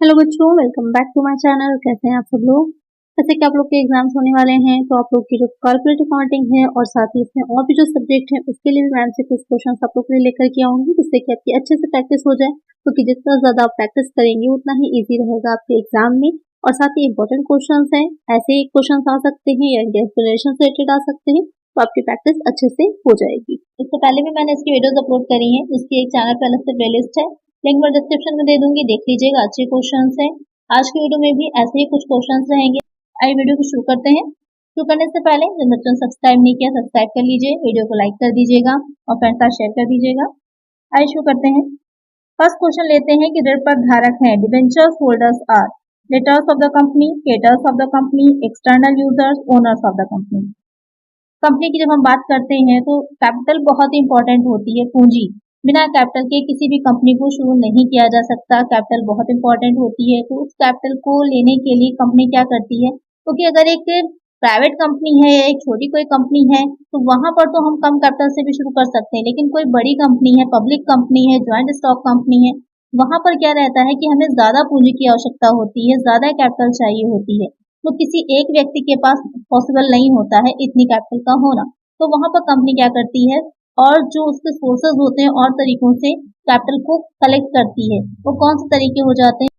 Hello बच्चों, welcome back to my channel. कैसे हैं आप सब लोग। जैसे कि आप लोग के एग्जाम्स होने वाले हैं तो आप लोग की जो कॉर्पोरेट अकाउंटिंग है और साथ ही इसमें और भी जो सब्जेक्ट है उसके लिए भी मैम से कुछ क्वेश्चन आप लोग के लिए लेकर के आऊंगी, जिससे कि आपकी अच्छे से प्रैक्टिस हो जाए। क्योंकि जितना ज्यादा आप प्रैक्टिस करेंगे उतना ही ईजी रहेगा आपके एग्जाम में। और साथ ही इंपॉर्टेंट क्वेश्चन है, ऐसे क्वेश्चन आ सकते हैं या एक्सप्लेनेशन से रिलेटेड आ सकते हैं, तो आपकी प्रैक्टिस अच्छे से हो जाएगी। इससे पहले भी मैंने इसकी वीडियोस अपलोड करी है, जिसकी एक चैनल पर अलग से प्लेलिस्ट है, लिंक मैं डिस्क्रिप्शन में दे दूंगी, देख लीजिएगा। अच्छे क्वेश्चन है। आज की वीडियो में भी ऐसे ही कुछ क्वेश्चंस रहेंगे। आइए वीडियो को शुरू करते हैं। शुरू करने से पहले जो बच्चों ने सब्सक्राइब नहीं किया, सब्सक्राइब कर लीजिए, वीडियो को लाइक कर दीजिएगा और फ्रेंड्स के साथ शेयर कर दीजिएगा। आइए शुरू करते हैं। फर्स्ट क्वेश्चन लेते हैं कि ऋण पर धारक है debentures holders are debtors of the company, creditors of the company, external users, owners of the company. Company की जब हम बात करते हैं तो कैपिटल बहुत इंपॉर्टेंट होती है, पूंजी। बिना कैपिटल के किसी भी कंपनी को शुरू नहीं किया जा सकता। कैपिटल बहुत इंपॉर्टेंट होती है। तो उस कैपिटल को लेने के लिए कंपनी क्या करती है, क्योंकि अगर एक प्राइवेट कंपनी है या एक छोटी कोई कंपनी है तो वहां पर तो हम कम कैपिटल से भी शुरू कर सकते हैं, लेकिन कोई बड़ी कंपनी है, पब्लिक कंपनी है, ज्वाइंट स्टॉक कंपनी है, वहां पर क्या रहता है कि हमें ज्यादा पूंजी की आवश्यकता होती है, ज्यादा कैपिटल चाहिए होती है। तो किसी एक व्यक्ति के पास पॉसिबल नहीं होता है इतनी कैपिटल का होना। तो वहां पर कंपनी क्या करती है, और जो उसके सोर्सेज होते हैं और तरीकों से कैपिटल को कलेक्ट करती है। वो कौन से तरीके हो जाते हैं,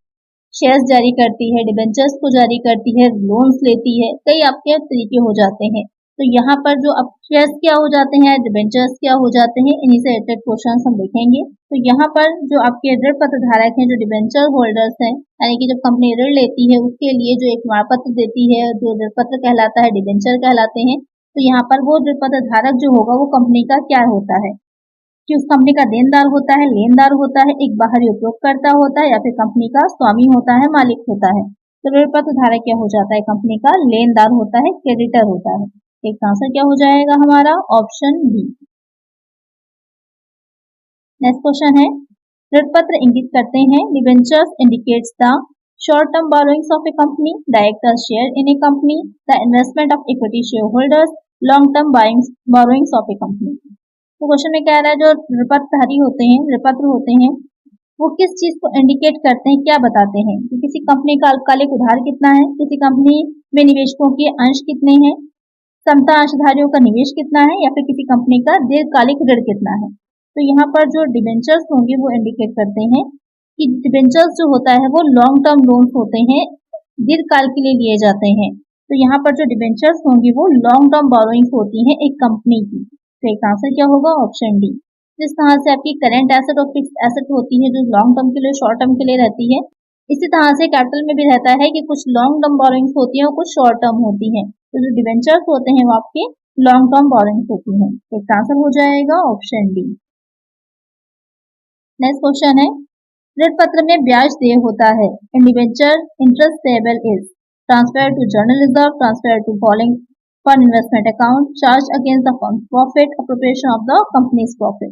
शेयर्स जारी करती है, डिबेंचर्स को जारी करती है, लोन्स लेती है, कई आपके तरीके हो जाते हैं। तो यहाँ पर जो अब शेयर्स क्या हो जाते हैं, डिबेंचर्स क्या हो जाते हैं, इन्हीं से रिलेटेड क्वेश्चन हम देखेंगे। तो यहाँ पर जो आपके ऋण पत्र धारक हैं, जो डिबेंचर होल्डर्स हैं, यानी कि जब कंपनी ऋण लेती है उसके लिए जो एक प्रमाण पत्र देती है, जो ऋण पत्र कहलाता है, डिबेंचर कहलाते हैं। तो यहाँ पर वो ऋण पत्र धारक जो होगा वो कंपनी का क्या होता है, कि उस कंपनी का देनदार होता है, लेनदार होता है, एक बाहरी उपयोगकर्ता होता है, या फिर कंपनी का स्वामी होता है, मालिक होता है। तो ऋण पत्र धारक क्या हो जाता है, कंपनी का लेनदार होता है, क्रेडिटर होता है। एक आंसर क्या हो जाएगा हमारा, ऑप्शन बी। नेक्स्ट क्वेश्चन है, ऋण पत्र इंगित करते हैं, debentures indicates the short term borrowings of a company, directors share in A company, the investment of equity share holders, long term borrowings of a company. तो क्वेश्चन में कह रहा है जो ऋणपत्रधारी होते हैं, ऋणपत्र होते हैं, वो किस चीज को इंडिकेट करते हैं, क्या बताते हैं कि किसी कंपनी का अल्पकालिक उधार कितना है, किसी कंपनी में निवेशकों के अंश कितने हैं, समता अंशधारियों का निवेश कितना है, या फिर किसी कंपनी का दीर्घकालिक ऋण कितना है। तो यहाँ पर जो डिबेंचर्स होंगे वो इंडिकेट करते हैं कि डिबेंचर्स जो होता है वो लॉन्ग टर्म लोन्स होते हैं, दीर्घकाल के लिए लिए जाते हैं। तो यहाँ पर जो डिबेंचर्स होंगी वो लॉन्ग टर्म बोरोइंग्स होती हैं एक कंपनी की। तो एक आंसर क्या होगा, ऑप्शन डी। जिस तरह से आपकी करेंट एसेट और फिक्स एसेट होती है जो लॉन्ग टर्म के लिए, शॉर्ट टर्म के लिए रहती है, इसी तरह से कैपिटल में भी रहता है कि कुछ लॉन्ग टर्म बोरोइंग्स होती है और कुछ शॉर्ट टर्म होती है। तो जो डिबेंचर्स होते हैं वो आपके लॉन्ग टर्म बोरोइंग्स होती हैं। एक आंसर हो जाएगा ऑप्शन डी। नेक्स्ट क्वेश्चन है, ऋण पत्र में ब्याज देय होता है, in debenture interest payable is transfer to general reserve, transfer to following fund investment account, charge against the fund profit, appropriation of the company's profit.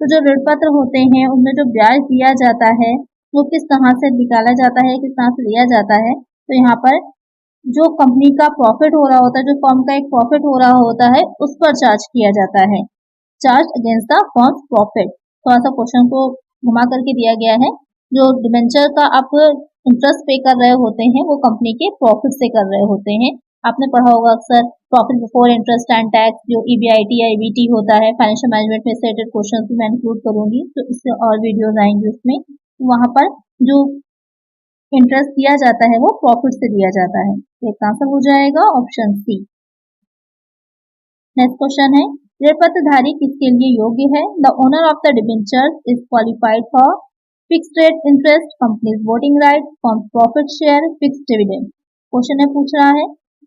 तो जो ऋण पत्र होते हैं उनमें जो ब्याज दिया जाता है वो किस तरह से निकाला जाता है, किस तरह से लिया जाता है। तो यहाँ पर जो कंपनी का प्रॉफिट हो रहा होता है, जो फर्म का एक प्रॉफिट हो रहा होता है, उस पर चार्ज किया जाता है, charge against the firm profit. थोड़ा सा क्वेश्चन को घुमा करके दिया गया है। जो डिबेंचर का आप इंटरेस्ट पे कर रहे होते हैं वो कंपनी के प्रॉफिट से कर रहे होते हैं। आपने पढ़ा होगा अक्सर profit before interest and tax, जो ईबीआईटी या ईबीटी होता है, फाइनेंशियल मैनेजमेंट में रिलेटेड क्वेश्चन भी मैं इंक्लूड करूंगी, तो इससे और वीडियोस आएंगे उसमें। वहां पर जो इंटरेस्ट दिया जाता है वो प्रॉफिट से दिया जाता है। तो एक आंसर हो जाएगा ऑप्शन सी। नेक्स्ट क्वेश्चन है, ऋण पत्रधारी किसके लिए योग्य है, the owner of the debentures is qualified for fixed rate interest, companies voting right, firm profit share, fixed dividend. Question में पूछ रहा है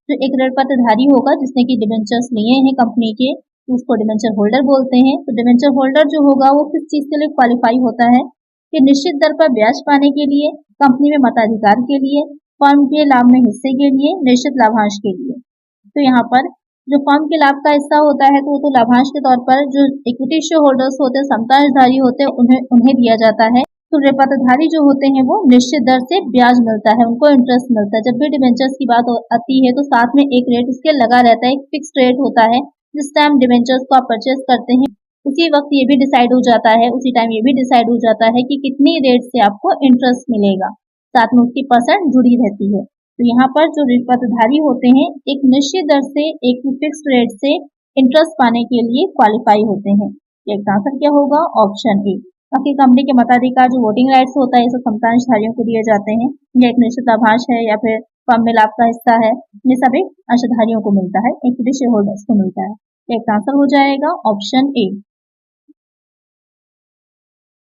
जो एक ऋण पत्रधारी होगा जिसने की डिबेंचर्स लिए हैं कंपनी के, उसको डिबेंचर होल्डर बोलते हैं। तो डिबेंचर होल्डर जो होगा वो किस चीज के लिए क्वालिफाई होता है, कि निश्चित दर पर ब्याज पाने के लिए, कंपनी में मताधिकार के लिए, फर्म के लाभ में हिस्से के लिए, निश्चित लाभांश के लिए। तो यहाँ पर जो फर्म के लाभ का हिस्सा होता है तो वो तो लाभांश के तौर पर जो इक्विटी शेयर होल्डर्स होते हैं, समतांशधारी होते हैं, उन्हें दिया जाता है। तो ऋण पत्रधारी जो होते हैं वो निश्चित दर से ब्याज मिलता है, उनको इंटरेस्ट मिलता है। जब भी डिबेंचर्स की बात आती है तो साथ में एक रेट उसके लगा रहता है, एक फिक्स रेट होता है। जिस टाइम डिबेंचर्स को आप परचेस करते हैं उसी वक्त ये भी डिसाइड हो जाता है, उसी टाइम ये भी डिसाइड हो जाता है कि कितनी रेट से आपको इंटरेस्ट मिलेगा। साथ में उसकी परसेंट जुड़ी रहती है। तो यहाँ पर जो ऋण पत्रधारी होते हैं एक निश्चित दर से एक फिक्स रेट से इंटरेस्ट पाने के लिए क्वालिफाई होते हैं। इसका आंसर क्या होगा? Option A. बाकी कंपनी के मताधिकार जो वोटिंग राइट्स होता है ये सब समतांशधारियों को दिए जाते हैं। यह एक निश्चित लाभांश है या फिर फर्म में लाभ का हिस्सा है, ये सभी अंशधारियों को मिलता है, इक्विटी शेयर होल्डर्स को मिलता है। एक आंसर हो जाएगा ऑप्शन ए।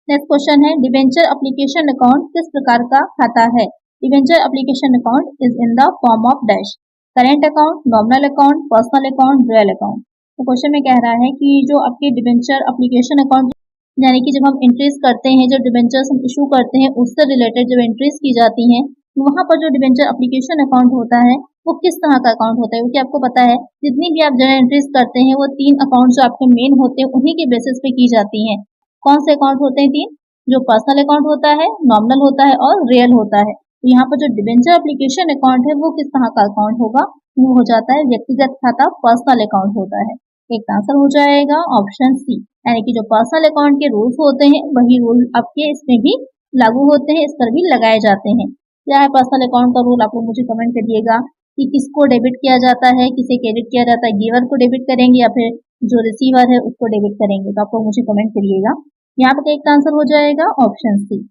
नेक्स्ट क्वेश्चन है डिबेंचर एप्लीकेशन अकाउंट किस प्रकार का खाता है? Debenture application account is in the form of dash, current account, nominal account, personal account, real account. तो क्वेश्चन में कह रहा है कि जो आपके डिबेंचर एप्लीकेशन अकाउंट यानी कि जब हम एंट्रीज करते हैं, जो डिबेंचर्स हम इशू करते हैं उससे रिलेटेड जब एंट्रीज की जाती हैं, वहां पर जो डिबेंचर एप्लीकेशन अकाउंट होता है वो किस तरह का अकाउंट होता है? क्योंकि आपको पता है जितनी भी आप जर्नल एंट्रीज करते हैं वो 3 अकाउंट जो आपके मेन होते हैं उन्हीं के बेसिस पे की जाती हैं। कौन से अकाउंट होते हैं 3? जो पर्सनल अकाउंट होता है, नॉमिनल होता है और रियल होता है। तो यहाँ पर जो डिबेंचर एप्लीकेशन अकाउंट है वो किस तरह का अकाउंट होगा? वो हो जाता है व्यक्तिगत खाता, पर्सनल अकाउंट होता है। एक आंसर हो जाएगा ऑप्शन सी, यानी कि जो पर्सनल अकाउंट के रूल्स होते हैं वही रूल आपके इसमें भी लागू होते हैं, इस पर भी लगाए जाते हैं। क्या है पर्सनल अकाउंट का रूल? आप लोग मुझे कमेंट करिएगा कि किसको डेबिट किया जाता है, किसे क्रेडिट किया जाता है, गिवर को डेबिट करेंगे या फिर जो रिसीवर है उसको डेबिट करेंगे? तो आप लोग मुझे कमेंट करिएगा। यहाँ पर एक आंसर हो जाएगा ऑप्शन सी।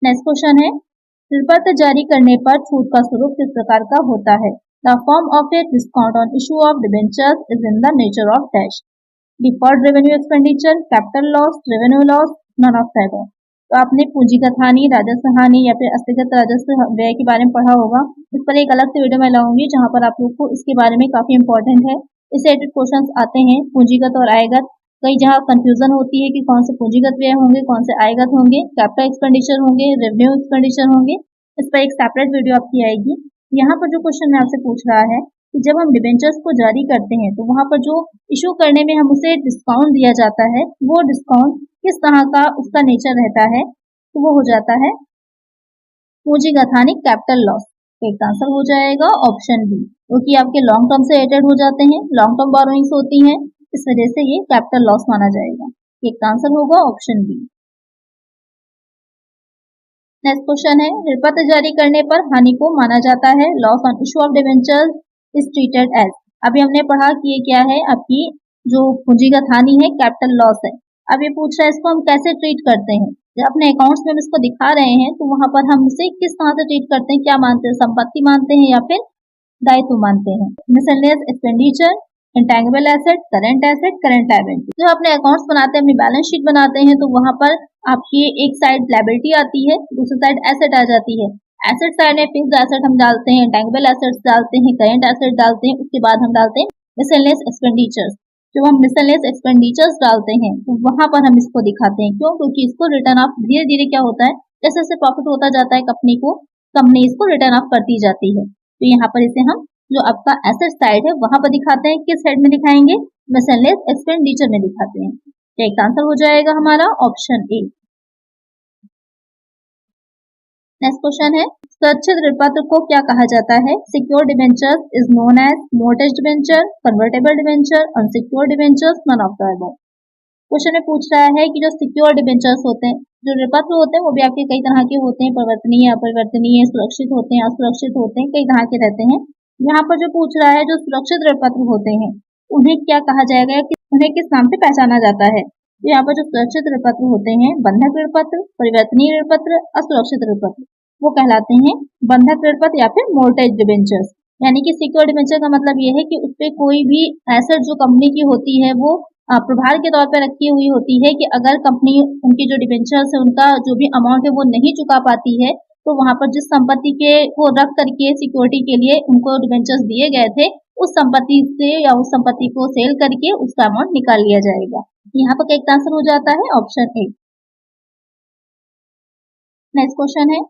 नेक्स्ट क्वेश्चन है ऋण पत्र जारी करने पर छूट का स्वरूप किस प्रकार का होता है? The form of a discount on issue of debentures is in the nature of dash, deferred revenue expenditure, capital loss, revenue loss, none of the above। तो आपने पूंजीगत हानि, राजस्व हानि या फिर अस्थगित राजस्व व्यय के बारे में पढ़ा होगा। इस पर एक अलग से वीडियो मैं लाऊंगी जहां पर आप लोग को इसके बारे में काफी इंपॉर्टेंट है। इससे रिलेटेड क्वेश्चन आते हैं पूंजीगत और आयगत। कई जगह कंफ्यूजन होती है कि कौन से पूंजीगत व्यय होंगे, कौन से आयगत होंगे, कैपिटल एक्सपेंडिचर होंगे, रेवेन्यू एक्सपेंडिचर होंगे। इस पर एक सेपरेट वीडियो आपकी आएगी। यहाँ पर जो क्वेश्चन मैं आपसे पूछ रहा है कि जब हम डिबेंचर्स को जारी करते हैं तो वहां पर जो इशू करने में हम उसे डिस्काउंट दिया जाता है वो डिस्काउंट किस तरह का उसका नेचर रहता है? तो वो हो जाता है पूंजीगत हानि, कैपिटल लॉस। एक आंसर हो जाएगा ऑप्शन बी, क्योंकि आपके लॉन्ग टर्म से रिलेटेड हो जाते हैं, लॉन्ग टर्म बोरोइंग्स होती हैं, इस वजह से ये कैपिटल लॉस माना जाएगा। एक आंसर होगा ऑप्शन बी। नेक्स्ट क्वेश्चन है ऋण पत्र जारी करने पर हानि को माना जाता है, loss on issue of debentures is treated as. अभी हमने पढ़ा कि ये क्या है, आपकी जो पूंजीगत हानि है कैपिटल लॉस है। अब ये पूछ रहा है इसको हम कैसे ट्रीट करते हैं? जब अपने अकाउंट्स में हम इसको दिखा रहे हैं तो वहां पर हम इसे किस तरह से ट्रीट करते हैं? क्या मानते हैं? संपत्ति मानते हैं या फिर दायित्व मानते हैं? Miscellaneous expenditure, intangible asset, current liability. जब अपने अकाउंट्स बनाते हैं, अपनी बैलेंस शीट बनाते हैं तो वहां पर आपकी एक साइड लायबिलिटी आती है, दूसरी साइड एसेट आ जाती है। एसेट साइड में फिक्स्ड एसेट हम डालते हैं, इंटेंजिबल एसेट्स डालते हैं, करंट एसेट डालते हैं, उसके बाद हम डालते हैं मिसलेनियस एक्सपेंडिचर्स। जब हम मिसलेनियस एक्सपेंडिचर्स डालते हैं तो वहां पर हम इसको दिखाते हैं। क्यों? क्योंकि इसको रिटर्न ऑफ धीरे धीरे क्या होता है, जैसे जैसे प्रॉफिट होता जाता है कंपनी इसको रिटर्न ऑफ करती जाती है। तो यहाँ पर इसे हम जो आपका एसेट साइड है वहां पर दिखाते हैं। किस साइड में दिखाएंगे? मिसलेनियस एक्सपेंडिचर में दिखाते हैं। एक आंसर हो जाएगा हमारा ऑप्शन ए। नेक्स्ट क्वेश्चन है सुरक्षित ऋण पत्र को क्या कहा जाता है? Secure debentures is known as mortgage debenture, convertible debenture, unsecure debentures, none of the above. Question में पूछ रहा है कि जो सिक्योर डिबेंचर्स होते हैं, जो ऋण पत्र होते हैं वो भी आपके कई तरह के होते हैं, परिवर्तनीय, अपरिवर्तनीय, सुरक्षित होते हैं, असुरक्षित होते हैं, कई तरह के रहते हैं। यहाँ पर जो पूछ रहा है जो सुरक्षित ऋण पत्र होते हैं उन्हें क्या कहा जाएगा, उन्हें किस नाम से पहचाना जाता है? तो यहाँ पर जो सुरक्षित ऋण पत्र होते हैं, बंधक ऋण पत्र, परिवर्तनीय ऋण पत्र, असुरक्षित ऋण पत्र, वो कहलाते हैं बंधक ऋण पत्र या फिर मोर्टगेज डिबेंचर्स। यानी कि सिक्योर डिबेंचर का मतलब ये है कि उसपे कोई भी एसेट जो कंपनी की होती है वो प्रभार के तौर पर रखी हुई होती है कि अगर कंपनी उनकी जो डिबेंचर्स है उनका जो भी अमाउंट है वो नहीं चुका पाती है तो वहां पर जिस संपत्ति के को रख करके सिक्योरिटी के लिए उनको डिबेंचर्स दिए गए थे उस संपत्ति से या उस संपत्ति को सेल करके उसका अमाउंट निकाल लिया जाएगा। यहाँ पर एक आंसर हो जाता है ऑप्शन ए। नेक्स्ट क्वेश्चन है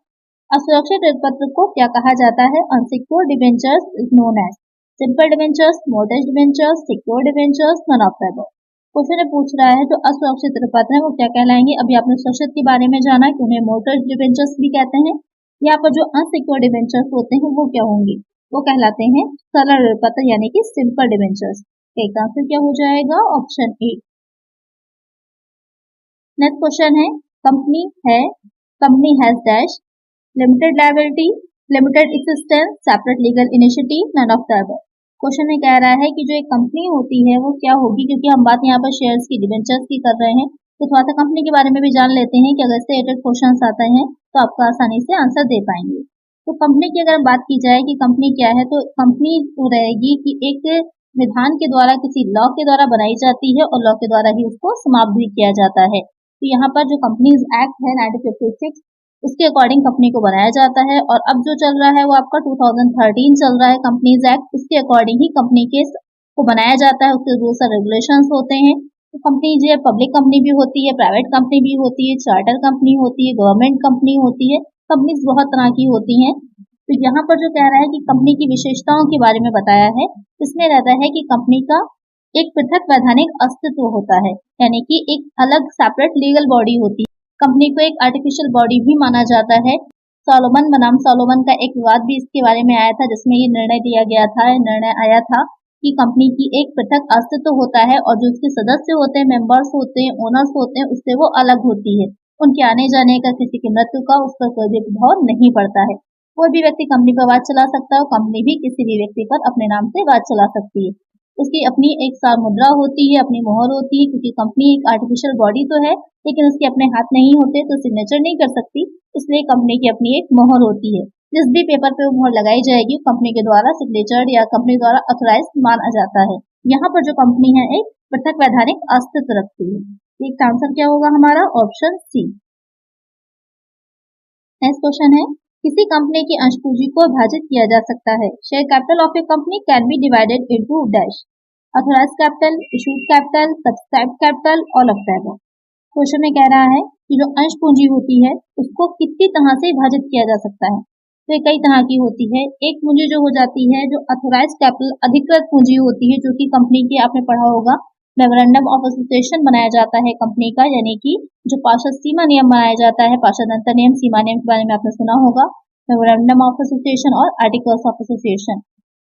असुरक्षित ऋण पत्र को क्या कहा जाता है? Unsecure debentures is known as simple debentures, mortgage debentures, secure debentures, none of the above. Question पूछ रहा है जो असुरक्षित ऋण पत्र है वो क्या कहलाएंगे? अभी आपने सुरक्षित के बारे में जाना कि उन्हें मोर्टगेज डिबेंचर्स भी कहते हैं। यहाँ पर जो अनसिक्योर डिबेंचर्स होते हैं वो क्या होंगे? वो कहलाते हैं सरल ऋण पत्र यानी कि सिंपल डिबेंचर्स। एक आंसर क्या हो जाएगा? Option A. नेक्स्ट क्वेश्चन है कंपनी है company has dash, limited liability, limited existence, separate legal initiative, none of the above. Question में कह रहा है कि जो एक कंपनी होती है वो क्या होगी, क्योंकि हम बात यहाँ पर शेयर्स की, डिबेंचर्स की कर रहे हैं, तो थोड़ा सा कंपनी के बारे में भी जान लेते हैं कि अगर इससे रिलेटेड क्वेश्चन आते हैं तो आपको आसानी से आंसर दे पाएंगे। तो कंपनी की अगर बात की जाए कि कंपनी क्या है, तो कंपनी रहेगी कि एक विधान के द्वारा, किसी लॉ के द्वारा बनाई जाती है और लॉ के द्वारा ही उसको समाप्त भी किया जाता है। तो यहाँ पर जो कंपनीज एक्ट है 1956, उसके अकॉर्डिंग कंपनी को बनाया जाता है, और अब जो चल रहा है वो आपका 2013 चल रहा है कंपनीज एक्ट, उसके अकॉर्डिंग ही कंपनी के को बनाया जाता है, उसके रूल्स और रेगुलेशंस होते हैं। तो कंपनी जो है पब्लिक कंपनी भी होती है, प्राइवेट कंपनी भी होती है, चार्टर कंपनी होती है, गवर्नमेंट कंपनी होती है, कंपनीज बहुत तरह की होती हैं। तो यहाँ पर जो कह रहा है कि कंपनी की विशेषताओं के बारे में बताया है, इसमें रहता है कि कंपनी का एक पृथक वैधानिक अस्तित्व होता है, यानी कि एक अलग सेपरेट लीगल बॉडी होती है। कंपनी को एक आर्टिफिशियल बॉडी भी माना जाता है। सोलोमन बनाम सोलोमन का एक विवाद भी इसके बारे में आया था, जिसमें ये निर्णय दिया गया था, निर्णय आया था कि कंपनी की एक पृथक अस्तित्व होता है और जो उसके सदस्य होते हैं, मेंबर्स होते हैं, ओनर्स होते हैं, उससे वो अलग होती है। उनके आने जाने का, किसी की मृत्यु का उस पर कोई भी प्रभाव नहीं पड़ता है। कोई भी व्यक्ति कंपनी पर वाद चला सकता है और कंपनी भी किसी भी व्यक्ति पर अपने नाम से वाद चला सकती है। उसकी अपनी एक सार मुद्रा होती है, अपनी मोहर होती है, क्योंकि कंपनी एक आर्टिफिशियल बॉडी तो है लेकिन उसके अपने हाथ नहीं होते तो सिग्नेचर नहीं कर सकती, इसलिए कंपनी की अपनी एक मोहर होती है। जिस भी पेपर पे वो मोहर लगाई जाएगी कंपनी के द्वारा सिग्नेचर्ड या कंपनी द्वारा ऑथराइज माना जाता है। यहाँ पर जो कंपनी है एक पृथक वैधानिक अस्तित्व रखती है। एक आंसर क्या होगा हमारा? Option C. नेक्स्ट क्वेश्चन है, किसी कंपनी की अंश पूंजी को विभाजित किया जा सकता है। Share capital of a company can B divided into dash, authorised capital, issued capital, subscribed capital, all of the above. Question में कह रहा है कि जो अंश पूंजी होती है उसको कितनी तरह से विभाजित किया जा सकता है। तो ये कई तरह की होती है। एक पूंजी जो हो जाती है, जो ऑथराइज्ड कैपिटल अधिकृत पूंजी होती है, जो कि कंपनी की, आपने पढ़ा होगा, मेमोरेंडम ऑफ एसोसिएशन बनाया जाता है कंपनी का, यानी कि जो पार्षद सीमा नियम बनाया जाता है, पार्षद अंतर नियम, सीमा नियम के बारे में आपने सुना होगा, मेमोरेंडम ऑफ एसोसिएशन और आर्टिकल्स ऑफ एसोसिएशन।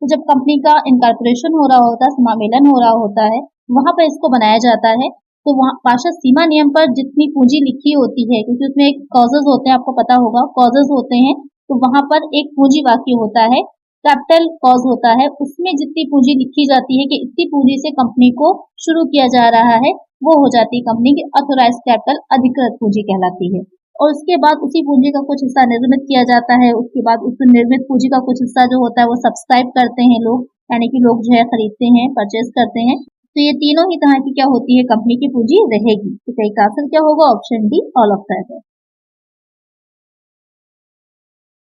तो जब कंपनी का इनकॉर्पोरेशन हो रहा होता है, समामेलन हो रहा होता है, वहां पर इसको बनाया जाता है। तो वहाँ पार्षद सीमा नियम पर जितनी पूंजी लिखी होती है, क्योंकि उसमें एक कॉजेज होते हैं, आपको पता होगा कॉजेज होते हैं, तो वहां पर एक पूंजी वाक्य होता है, कैपिटल कॉज होता है, उसमें जितनी पूंजी लिखी जाती है कि इतनी पूंजी से कंपनी को शुरू किया जा रहा है, वो हो जाती है कंपनी की ऑथराइज्ड कैपिटल, अधिकृत पूंजी कहलाती है। और उसके बाद उसी पूंजी का कुछ हिस्सा निर्मित किया जाता है। उसके बाद उस निर्मित पूंजी का कुछ हिस्सा जो होता है वो सब्सक्राइब करते हैं लोग, यानी कि लोग जो है खरीदते हैं, परचेज करते हैं। तो ये तीनों ही तरह की क्या होती है, कंपनी की पूंजी रहेगी। तो सही का आंसर क्या होगा? Option D, all of the above.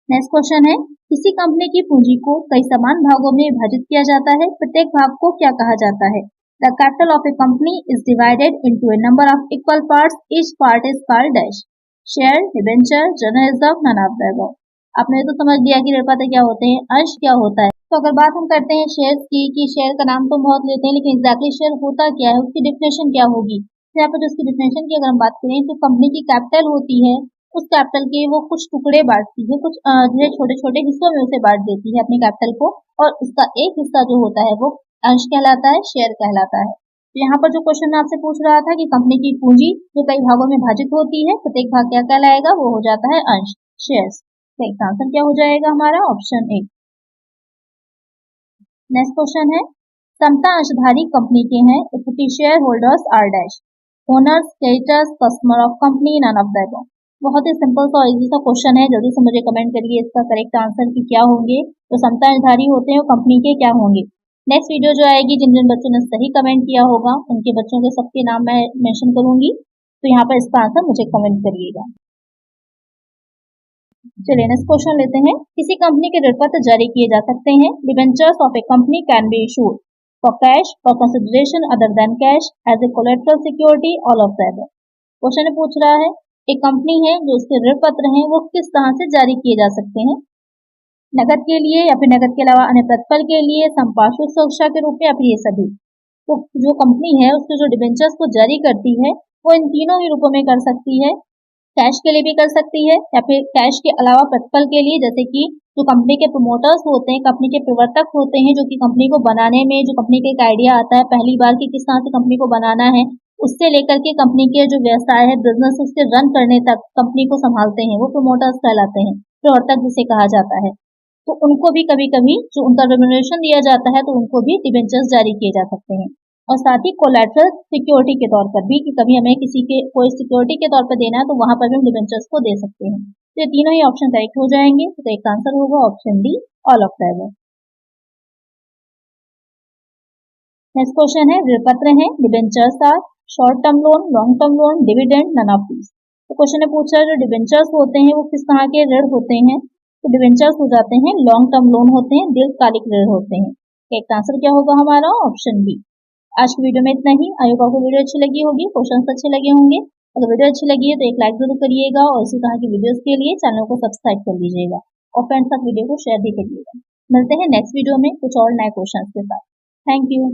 Next question है, किसी कंपनी की पूंजी को कई समान भागों में विभाजित किया जाता है, प्रत्येक भाग को क्या कहा जाता है? The capital of a company is divided into a number of equal parts, each part is called dash, share, debenture, general reserve, none of the above. आपने तो समझ लिया कि ऋणपत्र क्या होते हैं, अंश क्या होता है। तो अगर बात हम करते हैं शेयर की, कि शेयर का नाम तो बहुत लेते हैं लेकिन एग्जैक्टली शेयर होता क्या है, उसकी डिफिनेशन क्या होगी। तो यहाँ पर उसकी डिफिनेशन की अगर हम बात करें तो कंपनी की कैपिटल होती है, उस कैपिटल के वो कुछ टुकड़े बांटती है, कुछ जो छोटे छोटे हिस्सों में उसे बांट देती है अपनी कैपिटल को, और उसका एक हिस्सा जो होता है वो अंश कहलाता है, शेयर कहलाता है। तो यहाँ पर जो क्वेश्चन आपसे पूछ रहा था कि कंपनी की पूंजी जो कई भागों में विभाजित होती है, प्रत्येक भाग क्या कहलाएगा, वो हो जाता है अंश, शेयर्स। तो इसका आंसर क्या हो जाएगा हमारा? Option A. नेक्स्ट क्वेश्चन है, समता अंशधारी कंपनी के हैं, equity share holders are dash, owners, creditors, customer of company, none of the above. बहुत ही सिंपल सा और इजी सा क्वेश्चन है, जल्दी से मुझे कमेंट करिए इसका करेक्ट आंसर कि क्या होंगे। तो समता अंशधारी होते हैं वो कंपनी के क्या होंगे। नेक्स्ट वीडियो जो आएगी, जिन जिन बच्चों ने सही कमेंट किया होगा उनके बच्चों के सबके नाम मैं मेंशन करूंगी, तो यहाँ पर इसका आंसर मुझे कमेंट करिएगा। चलिए नेक्स्ट क्वेश्चन लेते हैं, किसी कंपनी के ऋणपत्र जारी किए जा सकते हैं। Debentures of a company can be issued for cash, for consideration other than cash, as a collateral security, all of the above. Question पूछ रहा है, एक कंपनी है जो उसके ऋण पत्र हैं वो किस तरह से जारी किए जा सकते हैं, नकद के लिए या फिर नकद के अलावा अन्य प्रतिफल के लिए, संपार्श्विक सुरक्षा के रूप में, या फिर ये सभी। तो जो कंपनी है उसके जो डिबेंचर्स को जारी करती है वो इन तीनों ही रूपों में कर सकती है, कैश के लिए भी कर सकती है या फिर कैश के अलावा प्रतिफल के लिए, जैसे कि जो कंपनी के प्रमोटर्स होते हैं, कंपनी के प्रवर्तक होते हैं, जो कि कंपनी को बनाने में, जो कंपनी का एक आइडिया आता है पहली बार कि किस तरह से कंपनी को बनाना है, उससे लेकर के कंपनी के जो व्यवसाय है, बिजनेस उसके रन करने तक कंपनी को संभालते हैं, वो प्रमोटर्स कहलाते हैं, प्रवर्तक जिसे कहा जाता है। तो उनको भी कभी कभी जो उनका रेम्युनरेशन दिया जाता है, तो उनको भी डिबेंचर्स जारी किए जा सकते हैं। और साथ ही कोलैटरल सिक्योरिटी के तौर पर भी, कि कभी हमें किसी के कोई सिक्योरिटी के तौर पर देना है, तो वहां पर भी हम डिबेंचर्स को दे सकते हैं। तो ये तीनों ही ऑप्शन करेक्ट हो जाएंगे। तो एक आंसर होगा option D, all of the above. Next question है, ऋण पत्र है, debentures are short term loan, long term loan, dividend, none of these. तो क्वेश्चन ने पूछा जो डिबेंचर्स होते हैं वो किस तरह के ऋण होते हैं। तो डिबेंचर्स हो जाते हैं लॉन्ग टर्म लोन होते हैं, दीर्घकालिक ऋण होते हैं। एक आंसर क्या होगा हमारा, ऑप्शन बी। आज की वीडियो में इतना ही। आई होप आपको वीडियो अच्छी लगी होगी, क्वेश्चंस अच्छे लगे होंगे। अगर वीडियो अच्छी लगी है तो एक लाइक जरूर करिएगा और इसी तरह की वीडियोस के लिए चैनल को सब्सक्राइब कर लीजिएगा और फ्रेंड्स तक वीडियो को शेयर भी करिएगा। मिलते हैं नेक्स्ट वीडियो में कुछ और नए क्वेश्चंस के साथ। Thank you.